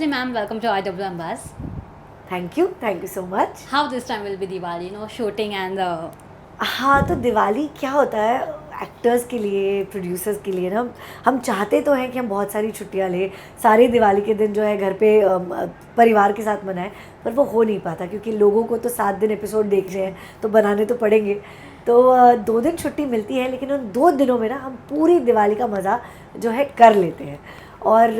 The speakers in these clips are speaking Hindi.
Firstly, ma'am, welcome to IWM Buzz. Thank you so much. How this time will be Diwali, shooting and the. हाँ, तो दिवाली क्या होता है एक्टर्स के लिए, प्रोड्यूसर्स के लिए ना, हम चाहते तो हैं कि हम बहुत सारी छुट्टियां लें, सारे दिवाली के दिन जो है घर पे परिवार के साथ मनाएं, पर वो हो नहीं पाता क्योंकि लोगों को तो 7 दिन एपिसोड देखने हैं, तो बनाने तो पड़ेंगे। तो 2 दिन छुट्टी मिलती है, लेकिन उन 2 दिनों में ना हम पूरी दिवाली का मज़ा जो है कर लेते हैं। और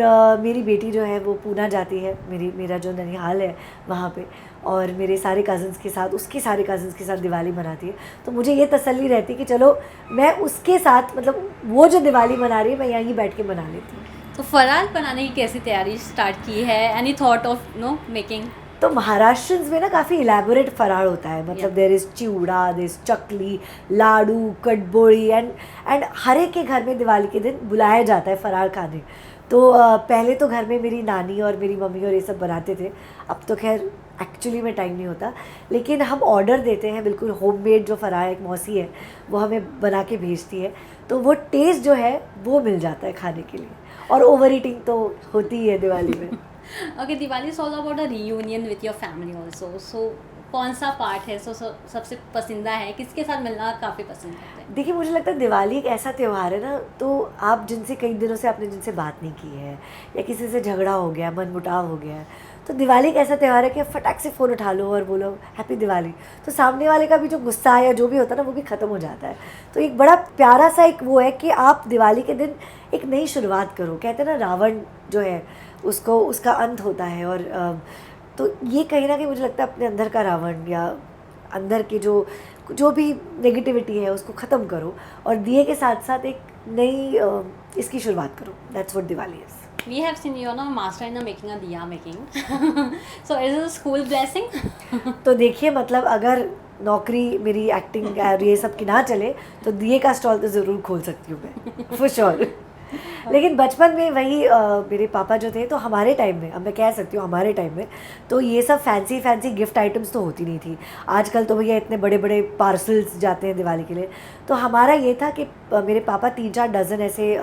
मेरी बेटी जो है वो पूना जाती है, मेरा जो ननिहाल है वहाँ पे, और मेरे सारे कज़न्स के साथ, उसके सारे कज़न्स के साथ दिवाली मनाती है। तो मुझे ये तसल्ली रहती है कि चलो मैं उसके साथ, मतलब वो जो दिवाली मना रही है मैं यहीं बैठ के मना लेती हूँ। तो फराल बनाने की कैसी तैयारी स्टार्ट की है? Any thought of making? तो महाराष्ट्रंस में ना काफ़ी इलेबोरेट फराळ होता है, मतलब there is chivda, there is chakli, ladoo, kadboli, and हर एक के घर में दिवाली के दिन बुलाया जाता है फराळ खाने। तो पहले तो घर में मेरी नानी और मेरी मम्मी और ये सब बनाते थे, अब तो खैर एक्चुअली में टाइम नहीं होता, लेकिन हम ऑर्डर देते हैं, बिल्कुल होममेड जो फराळ, एक मौसी है वो हमें बना के भेजती है, तो वो टेस्ट जो है वो मिल जाता है खाने के लिए। और ओवर ईटिंग तो होती ही है दिवाली में। Okay, Diwali is all about a reunion with your family also. So कौन सा पार्ट है सबसे पसंदीदा है? किसके साथ मिलना काफ़ी पसंद करते हैं? देखिए, मुझे लगता है दिवाली एक ऐसा त्यौहार है ना, तो आप जिनसे कई दिनों से आपने जिनसे बात नहीं की है, या किसी से झगड़ा हो गया, मनमुटाव हो गया है, तो दिवाली एक ऐसा त्यौहार है कि फटाक से फ़ोन उठा लो और बोलो हैप्पी दिवाली, तो सामने वाले का भी जो गुस्सा है या जो भी होता है ना, वो भी ख़त्म हो जाता है। तो एक बड़ा प्यारा सा एक वो है कि आप दिवाली के दिन एक नई शुरुआत करो। कहते हैं ना, रावण जो है उसको उसका अंत होता है, और तो ये कहीं ना कहीं मुझे लगता है अपने अंदर का रावण, या अंदर की जो भी नेगेटिविटी है उसको ख़त्म करो, और दिए के साथ साथ एक नई इसकी शुरुआत करो। That's what Diwali is. We have seen you master in making a diya making. So is it a school blessing? तो देखिए, मतलब अगर नौकरी मेरी एक्टिंग और ये सब की ना चले तो दिए का स्टॉल तो ज़रूर खोल सकती हूँ मैं, फॉर श्योर। लेकिन बचपन में वही मेरे पापा जो थे, तो हमारे टाइम में, अब मैं कह सकती हूँ हमारे टाइम में, तो ये सब फैंसी गिफ्ट आइटम्स तो होती नहीं थी। आजकल तो भैया इतने बड़े बड़े पार्सल्स जाते हैं दिवाली के लिए। तो हमारा ये था कि मेरे पापा 3-4 डज़न ऐसे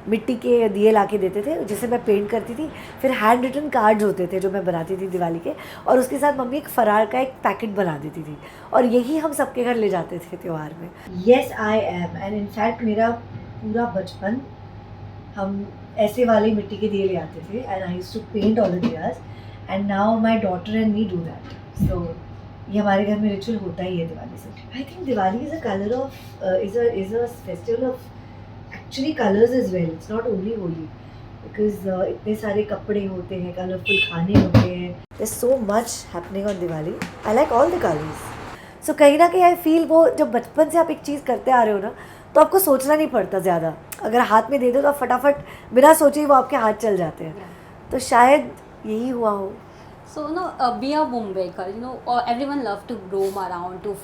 मिट्टी के दिए ला के देते थे, जिसे मैं पेंट करती थी, फिर हैंड रिटन कार्ड्स होते थे जो मैं बनाती थी दिवाली के, और उसके साथ मम्मी एक फराळ का एक पैकेट बना देती थी, और यही हम सबके घर ले जाते थे त्यौहार में। Yes I am, and in fact मेरा पूरा बचपन हम ऐसे वाले मिट्टी के दिए ले आते थे, and I used to paint all the diyas, and now my daughter and me do that. So ये हमारे घर में रिचुअल होता ही है दिवाली से। I think Diwali is a colour of is a festival of actually colours is well, it's not only Holi, because इतने सारे कपड़े होते हैं, कलरफुल खाने होते हैं, there is so much happening on Diwali. I like all the colours. So कहीं ना कहीं आई फील, वो जब बचपन से आप एक चीज़ करते आ रहे हो ना, तो आपको सोचना नहीं पड़ता ज़्यादा, अगर हाथ में दे दो तो आप फटाफट बिना सोचे ही वो आपके हाथ चल जाते हैं। तो शायद यही हुआ हो। So, be a Mumbaikar, everyone love to roam around, to,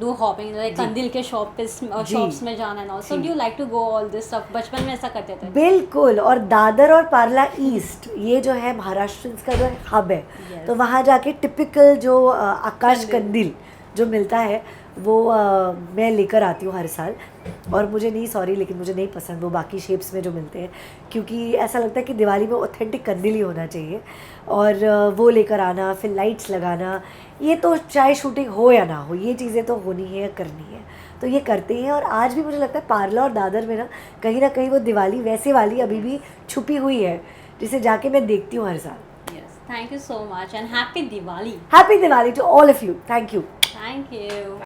do hopping, like कंदिल के शॉप्स में जाना and all. So, do you like to go all this stuff? बचपन में ऐसा करते थे? बिल्कुल। और दादर और पार्ला ईस्ट, ये जो है महाराष्ट्र का जो हब है, तो वहाँ जाके टिपिकल जो आकाश कंदिल जो मिलता है वो मैं लेकर आती हूँ हर साल। और मुझे नहीं, सॉरी, लेकिन मुझे नहीं पसंद वो बाकी शेप्स में जो मिलते हैं, क्योंकि ऐसा लगता है कि दिवाली में ऑथेंटिक कंदिल ही होना चाहिए। और वो लेकर आना, फिर लाइट्स लगाना, ये तो चाहे शूटिंग हो या ना हो, ये चीज़ें तो होनी है या करनी है, तो ये करते हैं। और आज भी मुझे लगता है पार्ला और दादर में ना कहीं वो दिवाली वैसे वाली अभी भी छुपी हुई है, जिसे जाके मैं देखती हूँ हर साल। Yes, thank you so much and happy Diwali. Happy Diwali to all of you. Thank you. Thank you.